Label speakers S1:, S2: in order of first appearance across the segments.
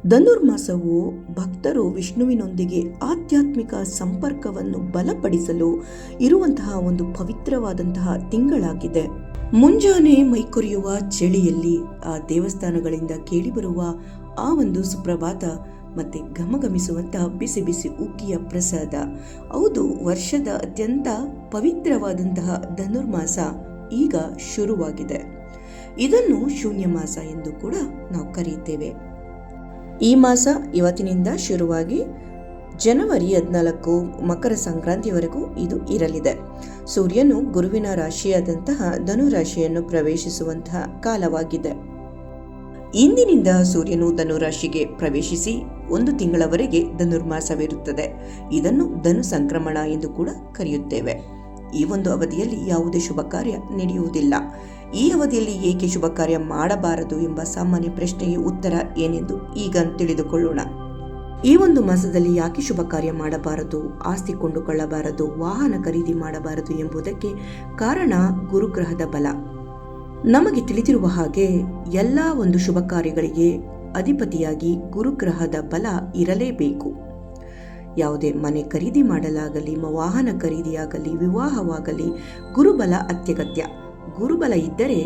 S1: ಧನುರ್ಮಾಸವು ಭಕ್ತರು ವಿಷ್ಣುವಿನೊಂದಿಗೆ ಆಧ್ಯಾತ್ಮಿಕ ಸಂಪರ್ಕವನ್ನು ಬಲಪಡಿಸಲು ಇರುವಂತಹ ಒಂದು ಪವಿತ್ರವಾದಂತಹ ತಿಂಗಳಾಗಿದೆ. ಮುಂಜಾನೆ ಮೈಕೊರೆಯುವ ಚಳಿಯಲ್ಲಿ ಆ ದೇವಸ್ಥಾನಗಳಿಂದ ಕೇಳಿಬರುವ ಆ ಒಂದು ಸುಪ್ರಭಾತ ಮತ್ತೆ ಘಮಘಮಿಸುವಂತಹ ಬಿಸಿ ಬಿಸಿ ಉಕ್ಕಿಯ ಪ್ರಸಾದ, ಹೌದು, ವರ್ಷದ ಅತ್ಯಂತ ಪವಿತ್ರವಾದಂತಹ ಧನುರ್ಮಾಸ ಈಗ ಶುರುವಾಗಿದೆ. ಇದನ್ನು ಶೂನ್ಯ ಮಾಸ ಎಂದು ಕೂಡ ನಾವು ಕರೆಯುತ್ತೇವೆ. ಈ ಮಾಸ ಇವತ್ತಿನಿಂದ ಶುರುವಾಗಿ ಜನವರಿ 14 ಮಕರ ಸಂಕ್ರಾಂತಿಯವರೆಗೂ ಇದು ಇರಲಿದೆ. ಸೂರ್ಯನು ಗುರುವಿನ ರಾಶಿಯಾದಂತಹ ಧನು ರಾಶಿಯನ್ನು ಪ್ರವೇಶಿಸುವಂತಹ ಕಾಲವಾಗಿದೆ. ಇಂದಿನಿಂದ ಸೂರ್ಯನು ಧನುರಾಶಿಗೆ ಪ್ರವೇಶಿಸಿ 1 ತಿಂಗಳವರೆಗೆ ಧನುರ್ಮಾಸವಿರುತ್ತದೆ. ಇದನ್ನು ಧನು ಸಂಕ್ರಮಣ ಎಂದು ಕೂಡ ಕರೆಯುತ್ತೇವೆ. ಈ ಒಂದು ಅವಧಿಯಲ್ಲಿ ಯಾವುದೇ ಶುಭ ಕಾರ್ಯ ನಡೆಯುವುದಿಲ್ಲ. ಈ ಅವಧಿಯಲ್ಲಿ ಏಕೆ ಶುಭ ಕಾರ್ಯ ಮಾಡಬಾರದು ಎಂಬ ಸಾಮಾನ್ಯ ಪ್ರಶ್ನೆಗೆ ಉತ್ತರ ಏನೆಂದು ಈಗ ತಿಳಿದುಕೊಳ್ಳೋಣ. ಈ ಒಂದು ಮಾಸದಲ್ಲಿ ಯಾಕೆ ಶುಭ ಕಾರ್ಯ ಮಾಡಬಾರದು, ಆಸ್ತಿ ಕೊಂಡುಕೊಳ್ಳಬಾರದು, ವಾಹನ ಖರೀದಿ ಮಾಡಬಾರದು ಎಂಬುದಕ್ಕೆ ಕಾರಣ ಗುರುಗ್ರಹದ ಬಲ. ನಮಗೆ ತಿಳಿದಿರುವ ಹಾಗೆ ಎಲ್ಲ ಒಂದು ಶುಭ ಕಾರ್ಯಗಳಿಗೆ ಅಧಿಪತಿಯಾಗಿ ಗುರುಗ್ರಹದ ಬಲ ಇರಲೇಬೇಕು. ಯಾವುದೇ ಮನೆ ಖರೀದಿ ಮಾಡಲಾಗಲಿ, ವಾಹನ ಖರೀದಿಯಾಗಲಿ, ವಿವಾಹವಾಗಲಿ ಗುರುಬಲ ಅತ್ಯಗತ್ಯ. ಗುರುಬಲ ಇದ್ದರೆ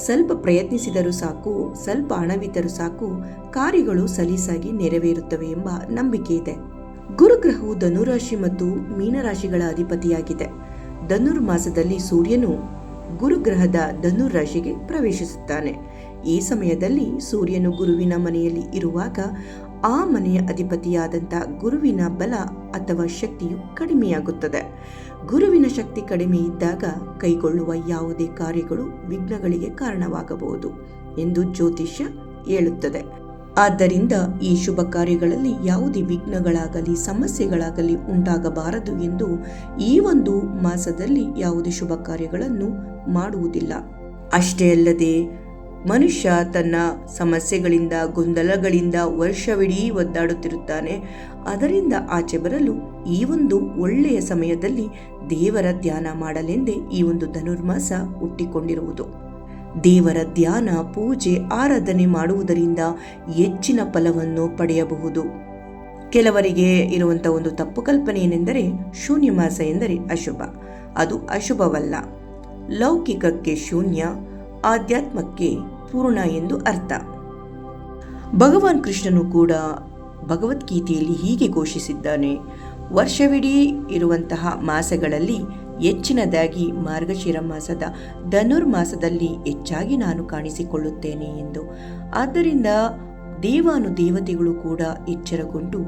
S1: ಸ್ವಲ್ಪ ಪ್ರಯತ್ನಿಸಿದರೂ ಸಾಕು, ಸ್ವಲ್ಪ ಹಣವಿದ್ದರೂ ಸಾಕು, ಕಾರ್ಯಗಳು ಸಲೀಸಾಗಿ ನೆರವೇರುತ್ತವೆ ಎಂಬ ನಂಬಿಕೆ ಇದೆ. ಗುರುಗ್ರಹವು ಧನುರಾಶಿ ಮತ್ತು ಮೀನರಾಶಿಗಳ ಅಧಿಪತಿಯಾಗಿದೆ. ಧನುರ್ಮಾಸದಲ್ಲಿ ಸೂರ್ಯನು ಗುರುಗ್ರಹದ ಧನುರಾಶಿಗೆ ಪ್ರವೇಶಿಸುತ್ತಾನೆ. ಈ ಸಮಯದಲ್ಲಿ ಸೂರ್ಯನು ಗುರುವಿನ ಮನೆಯಲ್ಲಿ ಇರುವಾಗ ಆ ಮನೆಯ ಅಧಿಪತಿಯಾದಂಥ ಗುರುವಿನ ಬಲ ಅಥವಾ ಶಕ್ತಿಯು ಕಡಿಮೆಯಾಗುತ್ತದೆ. ಗುರುವಿನ ಶಕ್ತಿ ಕಡಿಮೆ ಇದ್ದಾಗ ಕೈಗೊಳ್ಳುವ ಯಾವುದೇ ಕಾರ್ಯಗಳು ವಿಘ್ನಗಳಿಗೆ ಕಾರಣವಾಗಬಹುದು ಎಂದು ಜ್ಯೋತಿಷ್ಯ ಹೇಳುತ್ತದೆ. ಆದ್ದರಿಂದ ಈ ಶುಭ ಕಾರ್ಯಗಳಲ್ಲಿ ಯಾವುದೇ ವಿಘ್ನಗಳಾಗಲಿ ಸಮಸ್ಯೆಗಳಾಗಲಿ ಉಂಟಾಗಬಾರದು ಎಂದು ಈ ಒಂದು ಮಾಸದಲ್ಲಿ ಯಾವುದೇ ಶುಭ ಕಾರ್ಯಗಳನ್ನು ಮಾಡುವುದಿಲ್ಲ. ಅಷ್ಟೇ ಅಲ್ಲದೆ ಮನುಷ್ಯ ತನ್ನ ಸಮಸ್ಯೆಗಳಿಂದ ಗೊಂದಲಗಳಿಂದ ವರ್ಷವಿಡೀ ಒದ್ದಾಡುತ್ತಿರುತ್ತಾನೆ. ಅದರಿಂದ ಆಚೆ ಬರಲು ಈ ಒಂದು ಒಳ್ಳೆಯ ಸಮಯದಲ್ಲಿ ದೇವರ ಧ್ಯಾನ ಮಾಡಲೆಂದೇ ಈ ಒಂದು ಧನುರ್ಮಾಸ ಹುಟ್ಟಿಕೊಂಡಿರುವುದು. ದೇವರ ಧ್ಯಾನ, ಪೂಜೆ, ಆರಾಧನೆ ಮಾಡುವುದರಿಂದ ಹೆಚ್ಚಿನ ಫಲವನ್ನು ಪಡೆಯಬಹುದು. ಕೆಲವರಿಗೆ ಇರುವಂಥ ಒಂದು ತಪ್ಪು ಕಲ್ಪನೆ ಏನೆಂದರೆ ಶೂನ್ಯ ಮಾಸ ಎಂದರೆ ಅಶುಭ. ಅದು ಅಶುಭವಲ್ಲ. ಲೌಕಿಕಕ್ಕೆ ಶೂನ್ಯ, ಆಧ್ಯಾತ್ಮಕ್ಕೆ ಪೂರ್ಣ ಎಂದು ಅರ್ಥ. ಭಗವಾನ್ ಕೃಷ್ಣನು ಕೂಡ ಭಗವದ್ಗೀತೆಯಲ್ಲಿ ಹೀಗೆ ಘೋಷಿಸಿದ್ದಾನೆ: ವರ್ಷವಿಡೀ ಇರುವಂತಹ ಮಾಸಗಳಲ್ಲಿ ಹೆಚ್ಚಿನದಾಗಿ ಮಾರ್ಗಶಿರ ಮಾಸದ ಧನುರ್ಮಾಸದಲ್ಲಿ ಹೆಚ್ಚಾಗಿ ನಾನು ಕಾಣಿಸಿಕೊಳ್ಳುತ್ತೇನೆ ಎಂದು. ಆದ್ದರಿಂದ ದೇವಾನುದೇವತೆಗಳು ಕೂಡ ಎಚ್ಚರಗೊಂಡು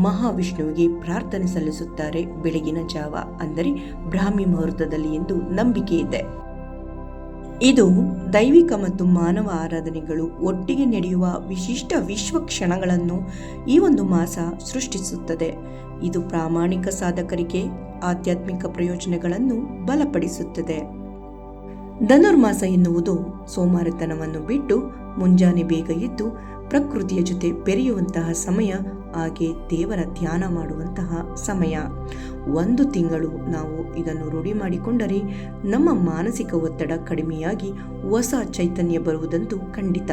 S1: ಮಹಾವಿಷ್ಣುವಿಗೆ ಪ್ರಾರ್ಥನೆ ಸಲ್ಲಿಸುತ್ತಾರೆ ಬೆಳಗಿನ ಜಾವ, ಅಂದರೆ ಬ್ರಾಹ್ಮಿ ಮುಹೂರ್ತದಲ್ಲಿ ಎಂದು ನಂಬಿಕೆ ಇದೆ. ಇದು ದೈವಿಕ ಮತ್ತು ಮಾನವ ಆರಾಧನೆಗಳು ಒಟ್ಟಿಗೆ ನಡೆಯುವ ವಿಶಿಷ್ಟ ವಿಶ್ವ ಕ್ಷಣಗಳನ್ನು ಈ ಒಂದು ಮಾಸ ಸೃಷ್ಟಿಸುತ್ತದೆ. ಇದು ಪ್ರಾಮಾಣಿಕ ಸಾಧಕರಿಗೆ ಆಧ್ಯಾತ್ಮಿಕ ಪ್ರಯೋಜನಗಳನ್ನು ಬಲಪಡಿಸುತ್ತದೆ. ಧನುರ್ಮಾಸ ಎನ್ನುವುದು ಸೋಮಾರಿತನವನ್ನು ಬಿಟ್ಟು ಮುಂಜಾನೆ ಬೇಗ ಎದ್ದು ಪ್ರಕೃತಿಯ ಜೊತೆ ಬೆರೆಯುವಂತಹ ಸಮಯ, ಹಾಗೆ ದೇವರ ಧ್ಯಾನ ಮಾಡುವಂತಹ ಸಮಯ. 1 ತಿಂಗಳು ನಾವು ಇದನ್ನು ರೂಢಿ ಮಾಡಿಕೊಂಡರೆ ನಮ್ಮ ಮಾನಸಿಕ ಒತ್ತಡ ಕಡಿಮೆಯಾಗಿ ಹೊಸ ಚೈತನ್ಯ ಬರುವುದಂತೂ ಖಂಡಿತ.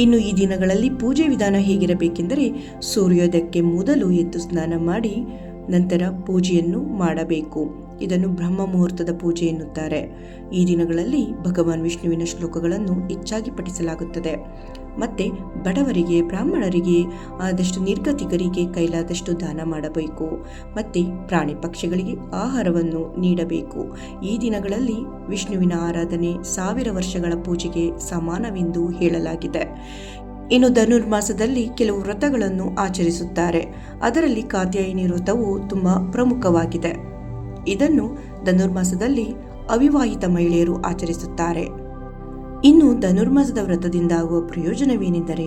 S1: ಇನ್ನು ಈ ದಿನಗಳಲ್ಲಿ ಪೂಜೆ ವಿಧಾನ ಹೇಗಿರಬೇಕೆಂದರೆ, ಸೂರ್ಯೋದಯಕ್ಕೆ ಮೊದಲು ಎದ್ದು ಸ್ನಾನ ಮಾಡಿ ನಂತರ ಪೂಜೆಯನ್ನು ಮಾಡಬೇಕು. ಇದನ್ನು ಬ್ರಹ್ಮ ಮುಹೂರ್ತದ ಪೂಜೆ ಎನ್ನುತ್ತಾರೆ. ಈ ದಿನಗಳಲ್ಲಿ ಭಗವಾನ್ ವಿಷ್ಣುವಿನ ಶ್ಲೋಕಗಳನ್ನು ಹೆಚ್ಚಾಗಿ ಪಠಿಸಲಾಗುತ್ತದೆ. ಮತ್ತೆ ಬಡವರಿಗೆ, ಬ್ರಾಹ್ಮಣರಿಗೆ, ಆದಷ್ಟು ನಿರ್ಗತಿಕರಿಗೆ ಕೈಲಾದಷ್ಟು ದಾನ ಮಾಡಬೇಕು. ಮತ್ತೆ ಪ್ರಾಣಿ ಪಕ್ಷಿಗಳಿಗೆ ಆಹಾರವನ್ನು ನೀಡಬೇಕು. ಈ ದಿನಗಳಲ್ಲಿ ವಿಷ್ಣುವಿನ ಆರಾಧನೆ 1000 ವರ್ಷಗಳ ಪೂಜೆಗೆ ಸಮಾನವೆಂದು ಹೇಳಲಾಗಿದೆ. ಇನ್ನು ಧನುರ್ಮಾಸದಲ್ಲಿ ಕೆಲವು ವ್ರತಗಳನ್ನು ಆಚರಿಸುತ್ತಾರೆ. ಅದರಲ್ಲಿ ಕಾತ್ಯಾಯಿನಿ ವ್ರತವು ತುಂಬಾ ಪ್ರಮುಖವಾಗಿದೆ. ಇದನ್ನು ಧನುರ್ಮಾಸದಲ್ಲಿ ಅವಿವಾಹಿತ ಮಹಿಳೆಯರು ಆಚರಿಸುತ್ತಾರೆ. ಇನ್ನು ಧನುರ್ಮಾಸದ ವ್ರತದಿಂದ ಆಗುವ ಪ್ರಯೋಜನವೇನೆಂದರೆ,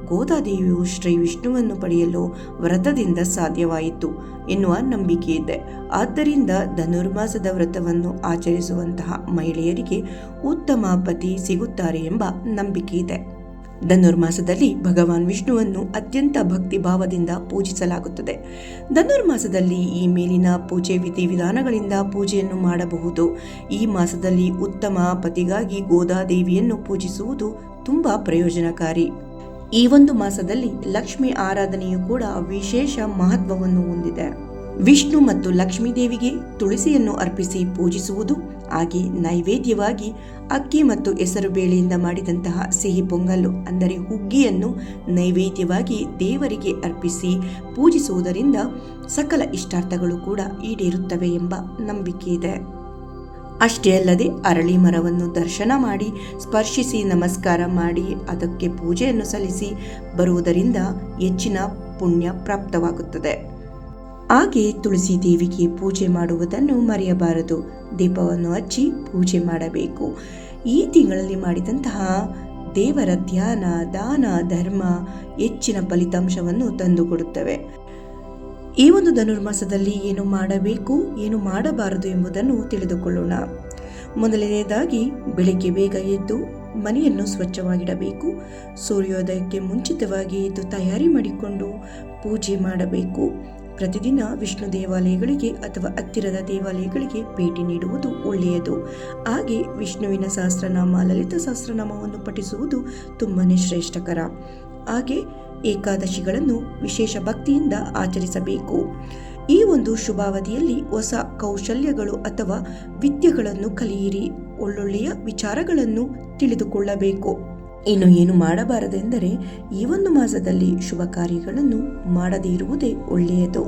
S1: ಗೋದಾದೇವಿಯು ಶ್ರೀ ವಿಷ್ಣುವನ್ನು ಪಡೆಯಲು ವ್ರತದಿಂದ ಸಾಧ್ಯವಾಯಿತು ಎನ್ನುವ ನಂಬಿಕೆ ಇದೆ. ಆದ್ದರಿಂದ ಧನುರ್ಮಾಸದ ವ್ರತವನ್ನು ಆಚರಿಸುವಂತಹ ಮಹಿಳೆಯರಿಗೆ ಉತ್ತಮ ಪತಿ ಸಿಗುತ್ತಾರೆ ಎಂಬ ನಂಬಿಕೆ ಇದೆ. ಧನುರ್ಮಾಸದಲ್ಲಿ ಭಗವಾನ್ ವಿಷ್ಣುವನ್ನು ಅತ್ಯಂತ ಭಕ್ತಿ ಭಾವದಿಂದ ಪೂಜಿಸಲಾಗುತ್ತದೆ. ಧನುರ್ಮಾಸದಲ್ಲಿ ಈ ಮೇಲಿನ ಪೂಜೆ ವಿಧಿವಿಧಾನಗಳಿಂದ ಪೂಜೆಯನ್ನು ಮಾಡಬಹುದು. ಈ ಮಾಸದಲ್ಲಿ ಉತ್ತಮ ಪತಿಗಾಗಿ ಗೋದಾದೇವಿಯನ್ನು ಪೂಜಿಸುವುದು ತುಂಬಾ ಪ್ರಯೋಜನಕಾರಿ. ಈ ಒಂದು ಮಾಸದಲ್ಲಿ ಲಕ್ಷ್ಮಿ ಆರಾಧನೆಯು ಕೂಡ ವಿಶೇಷ ಮಹತ್ವವನ್ನು ಹೊಂದಿದೆ. ವಿಷ್ಣು ಮತ್ತು ಲಕ್ಷ್ಮೀ ದೇವಿಗೆ ತುಳಸಿಯನ್ನು ಅರ್ಪಿಸಿ ಪೂಜಿಸುವುದು, ಹಾಗೆ ನೈವೇದ್ಯವಾಗಿ ಅಕ್ಕಿ ಮತ್ತು ಹೆಸರು ಬೇಳೆಯಿಂದ ಮಾಡಿದಂತಹ ಸಿಹಿ ಪೊಂಗಲ್ಲು ಅಂದರೆ ಹುಗ್ಗಿಯನ್ನು ನೈವೇದ್ಯವಾಗಿ ದೇವರಿಗೆ ಅರ್ಪಿಸಿ ಪೂಜಿಸುವುದರಿಂದ ಸಕಲ ಇಷ್ಟಾರ್ಥಗಳು ಕೂಡ ಈಡೇರುತ್ತವೆ ಎಂಬ ನಂಬಿಕೆ ಇದೆ. ಅಷ್ಟೇ ಅಲ್ಲದೆ ಅರಳಿ ಮರವನ್ನು ದರ್ಶನ ಮಾಡಿ ಸ್ಪರ್ಶಿಸಿ ನಮಸ್ಕಾರ ಮಾಡಿ ಅದಕ್ಕೆ ಪೂಜೆಯನ್ನು ಸಲ್ಲಿಸಿ ಬರುವುದರಿಂದ ಹೆಚ್ಚಿನ ಪುಣ್ಯ ಪ್ರಾಪ್ತವಾಗುತ್ತದೆ. ಹಾಗೆ ತುಳಸಿ ದೇವಿಗೆ ಪೂಜೆ ಮಾಡುವುದನ್ನು ಮರೆಯಬಾರದು. ದೀಪವನ್ನು ಹಚ್ಚಿ ಪೂಜೆ ಮಾಡಬೇಕು. ಈ ತಿಂಗಳಲ್ಲಿ ಮಾಡಿದಂತಹ ದೇವರ ಧ್ಯಾನ, ದಾನ, ಧರ್ಮ ಹೆಚ್ಚಿನ ಫಲಿತಾಂಶವನ್ನು ತಂದುಕೊಡುತ್ತವೆ. ಈ ಒಂದು ಧನುರ್ಮಾಸದಲ್ಲಿ ಏನು ಮಾಡಬೇಕು, ಏನು ಮಾಡಬಾರದು ಎಂಬುದನ್ನು ತಿಳಿದುಕೊಳ್ಳೋಣ. ಮೊದಲನೆಯದಾಗಿ ಬೆಳಗ್ಗೆ ಬೇಗ ಎದ್ದು ಮನೆಯನ್ನು ಸ್ವಚ್ಛವಾಗಿಡಬೇಕು. ಸೂರ್ಯೋದಯಕ್ಕೆ ಮುಂಚಿತವಾಗಿ ಎದ್ದು ತಯಾರಿ ಮಾಡಿಕೊಂಡು ಪೂಜೆ ಮಾಡಬೇಕು. ಪ್ರತಿದಿನ ವಿಷ್ಣು ದೇವಾಲಯಗಳಿಗೆ ಅಥವಾ ಹತ್ತಿರದ ದೇವಾಲಯಗಳಿಗೆ ಭೇಟಿ ನೀಡುವುದು ಒಳ್ಳೆಯದು. ಹಾಗೆ ವಿಷ್ಣುವಿನ ಸಹಸ್ರನಾಮ, ಲಲಿತ ಸಹಸ್ರನಾಮವನ್ನು ಪಠಿಸುವುದು ತುಂಬಾನೇ ಶ್ರೇಷ್ಠಕರ. ಹಾಗೆ ಏಕಾದಶಿಗಳನ್ನು ವಿಶೇಷ ಭಕ್ತಿಯಿಂದ ಆಚರಿಸಬೇಕು. ಈ ಒಂದು ಶುಭಾವಧಿಯಲ್ಲಿ ಹೊಸ ಕೌಶಲ್ಯಗಳು ಅಥವಾ ವಿದ್ಯೆಗಳನ್ನು ಕಲಿಯಿರಿ. ಒಳ್ಳೊಳ್ಳೆಯ ವಿಚಾರಗಳನ್ನು ತಿಳಿದುಕೊಳ್ಳಬೇಕು. ಇನ್ನು ಏನು ಮಾಡಬಾರದೆಂದರೆ ಈ ಒಂದು ಮಾಸದಲ್ಲಿ ಶುಭ ಕಾರ್ಯಗಳನ್ನು ಮಾಡದೇ ಇರುವುದೇ ಒಳ್ಳೆಯದು.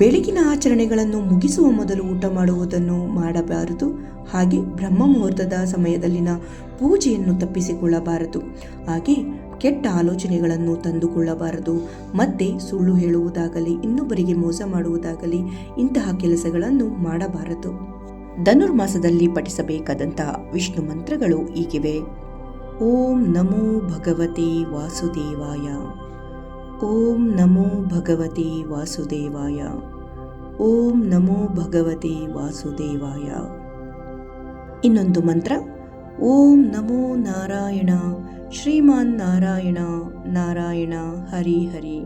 S1: ಬೆಳಗಿನ ಆಚರಣೆಗಳನ್ನು ಮುಗಿಸುವ ಮೊದಲು ಊಟ ಮಾಡುವುದನ್ನು ಮಾಡಬಾರದು. ಹಾಗೆ ಬ್ರಹ್ಮ ಮುಹೂರ್ತದ ಸಮಯದಲ್ಲಿನ ಪೂಜೆಯನ್ನು ತಪ್ಪಿಸಿಕೊಳ್ಳಬಾರದು. ಹಾಗೆ ಕೆಟ್ಟ ಆಲೋಚನೆಗಳನ್ನು ತಂದುಕೊಳ್ಳಬಾರದು. ಮತ್ತೆ ಸುಳ್ಳು ಹೇಳುವುದಾಗಲಿ, ಇನ್ನೊಬ್ಬರಿಗೆ ಮೋಸ ಮಾಡುವುದಾಗಲಿ ಇಂತಹ ಕೆಲಸಗಳನ್ನು ಮಾಡಬಾರದು. ಧನುರ್ಮಾಸದಲ್ಲಿ ಪಠಿಸಬೇಕಾದಂತಹ ವಿಷ್ಣು ಮಂತ್ರಗಳು ಹೀಗಿವೆ. ಓಂ ನಮೋ ಭಗವತೆ ವಾಸುದೇವಾಯ. ಓಂ ನಮೋ ಭಗವತೆ ವಾಸುದೇವಾಯ. ಓಂ ನಮೋ ಭಗವತೆ ವಾಸುದೇವಾಯ. ಇನ್ನೊಂದು ಮಂತ್ರ, ಓಂ ನಮೋ ನಾರಾಯಣ ಶ್ರೀಮಾನ್ ನಾರಾಯಣ ನಾರಾಯಣ ಹರಿ ಹರಿ.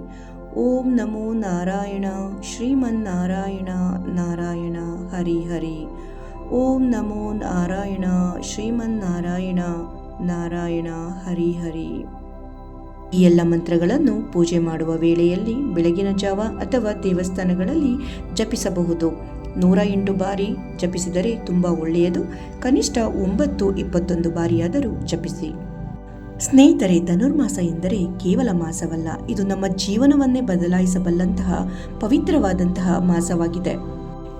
S1: ಓಂ ನಮೋ ನಾರಾಯಣ ಶ್ರೀಮನ್ ನಾರಾಯಣ ನಾರಾಯಣ ಹರಿ ಹರಿ. ಓಂ ನಮೋ ನಾರಾಯಣ ಶ್ರೀಮನ್ ನಾರಾಯಣ ನಾರಾಯಣ ಹರಿ ಹರಿ. ಈ ಎಲ್ಲ ಮಂತ್ರಗಳನ್ನು ಪೂಜೆ ಮಾಡುವ ವೇಳೆಯಲ್ಲಿ ಬೆಳಗಿನ ಜಾವ ಅಥವಾ ದೇವಸ್ಥಾನಗಳಲ್ಲಿ ಜಪಿಸಬಹುದು. 108 ಬಾರಿ ಜಪಿಸಿದರೆ ತುಂಬ ಒಳ್ಳೆಯದು. ಕನಿಷ್ಠ 9-21 ಬಾರಿಯಾದರೂ ಜಪಿಸಿ. ಸ್ನೇಹಿತರೆ, ಧನುರ್ಮಾಸ ಎಂದರೆ ಕೇವಲ ಮಾಸವಲ್ಲ, ಇದು ನಮ್ಮ ಜೀವನವನ್ನೇ ಬದಲಾಯಿಸಬಲ್ಲಂತಹ ಪವಿತ್ರವಾದಂತಹ ಮಾಸವಾಗಿದೆ.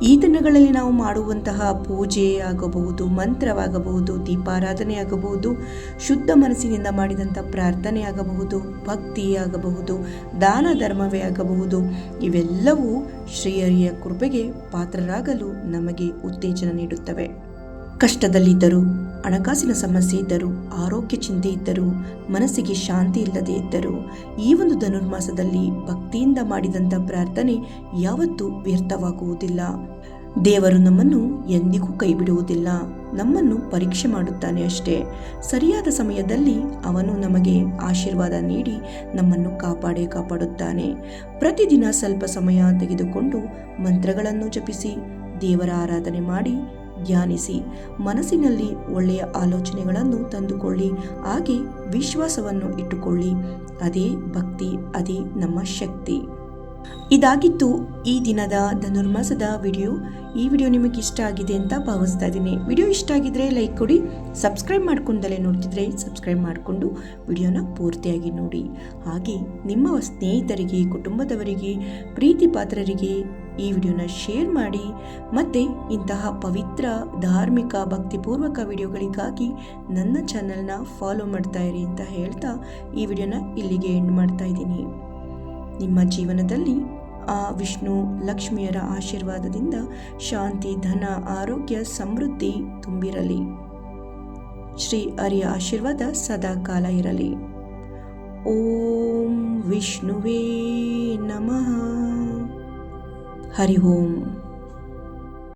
S1: ಈ ದಿನಗಳಲ್ಲಿ ನಾವು ಮಾಡುವಂತಹ ಪೂಜೆ ಆಗಬಹುದು, ಮಂತ್ರವಾಗಬಹುದು, ದೀಪಾರಾಧನೆ ಆಗಬಹುದು, ಶುದ್ಧ ಮನಸ್ಸಿನಿಂದ ಮಾಡಿದಂಥ ಪ್ರಾರ್ಥನೆ ಆಗಬಹುದು, ಭಕ್ತಿ ಆಗಬಹುದು, ದಾನ ಧರ್ಮವೇ ಆಗಬಹುದು, ಇವೆಲ್ಲವೂ ಶ್ರೀಹರಿಯ ಕೃಪೆಗೆ ಪಾತ್ರರಾಗಲು ನಮಗೆ ಉತ್ತೇಜನ ನೀಡುತ್ತವೆ. ಕಷ್ಟದಲ್ಲಿದ್ದರೂ, ಹಣಕಾಸಿನ ಸಮಸ್ಯೆ ಇದ್ದರೂ, ಆರೋಗ್ಯ ಚಿಂತೆ ಇದ್ದರೂ, ಮನಸ್ಸಿಗೆ ಶಾಂತಿ ಇಲ್ಲದೆ ಇದ್ದರೂ ಈ ಒಂದು ಧನುರ್ಮಾಸದಲ್ಲಿ ಭಕ್ತಿಯಿಂದ ಮಾಡಿದಂಥ ಪ್ರಾರ್ಥನೆ ಯಾವತ್ತೂ ವ್ಯರ್ಥವಾಗುವುದಿಲ್ಲ. ದೇವರು ನಮ್ಮನ್ನು ಎಂದಿಗೂ ಕೈ ಬಿಡುವುದಿಲ್ಲ. ನಮ್ಮನ್ನು ಪರೀಕ್ಷೆ ಮಾಡುತ್ತಾನೆ ಅಷ್ಟೇ. ಸರಿಯಾದ ಸಮಯದಲ್ಲಿ ಅವನು ನಮಗೆ ಆಶೀರ್ವಾದ ನೀಡಿ ನಮ್ಮನ್ನು ಕಾಪಾಡುತ್ತಾನೆ. ಪ್ರತಿದಿನ ಸ್ವಲ್ಪ ಸಮಯ ತೆಗೆದುಕೊಂಡು ಮಂತ್ರಗಳನ್ನು ಜಪಿಸಿ, ದೇವರ ಆರಾಧನೆ ಮಾಡಿ, ಧ್ಯಾನಿಸಿ, ಮನಸ್ಸಿನಲ್ಲಿ ಒಳ್ಳೆಯ ಆಲೋಚನೆಗಳನ್ನು ತಂದುಕೊಳ್ಳಿ. ಹಾಗೆ ವಿಶ್ವಾಸವನ್ನು ಇಟ್ಟುಕೊಳ್ಳಿ. ಅದೇ ಭಕ್ತಿ, ಅದೇ ನಮ್ಮ ಶಕ್ತಿ. ಇದಾಗಿತ್ತು ಈ ದಿನದ ಧನುರ್ಮಾಸದ ವಿಡಿಯೋ. ಈ ವಿಡಿಯೋ ನಿಮಗೆ ಇಷ್ಟ ಆಗಿದೆ ಅಂತ ಭಾವಿಸ್ತಾ ಇದ್ದೀನಿ. ವಿಡಿಯೋ ಇಷ್ಟ ಆಗಿದ್ರೆ ಲೈಕ್ ಕೊಡಿ. ಸಬ್ಸ್ಕ್ರೈಬ್ ಮಾಡ್ಕೊಂಡಲೇ ನೋಡ್ತಿದ್ರೆ ಸಬ್ಸ್ಕ್ರೈಬ್ ಮಾಡಿಕೊಂಡು ವಿಡಿಯೋನ ಪೂರ್ತಿಯಾಗಿ ನೋಡಿ. ಹಾಗೆ ನಿಮ್ಮ ಸ್ನೇಹಿತರಿಗೆ, ಕುಟುಂಬದವರಿಗೆ, ಪ್ರೀತಿ ಪಾತ್ರರಿಗೆ ಈ ವಿಡಿಯೋನ ಶೇರ್ ಮಾಡಿ. ಮತ್ತು ಇಂತಹ ಪವಿತ್ರ ಧಾರ್ಮಿಕ ಭಕ್ತಿಪೂರ್ವಕ ವಿಡಿಯೋಗಳಿಗಾಗಿ ನನ್ನ ಚಾನಲ್ನ ಫಾಲೋ ಮಾಡ್ತಾ ಇರಿ ಅಂತ ಹೇಳ್ತಾ ಈ ವಿಡಿಯೋನ ಇಲ್ಲಿಗೆ ಎಂಡ್ ಮಾಡ್ತಾ ಇದ್ದೀನಿ. ನಿಮ್ಮ ಜೀವನದಲ್ಲಿ ಆ ವಿಷ್ಣು ಲಕ್ಷ್ಮಿಯರ ಆಶೀರ್ವಾದದಿಂದ ಶಾಂತಿ, ಧನ, ಆರೋಗ್ಯ, ಸಮೃದ್ಧಿ ತುಂಬಿರಲಿ. ಶ್ರೀ ಹರಿಯ ಆಶೀರ್ವಾದ ಸದಾ ಕಾಲ ಇರಲಿ. ಓಂ ವಿಷ್ಣುವೇ ನಮಃ. ಹರಿ ಓಂ.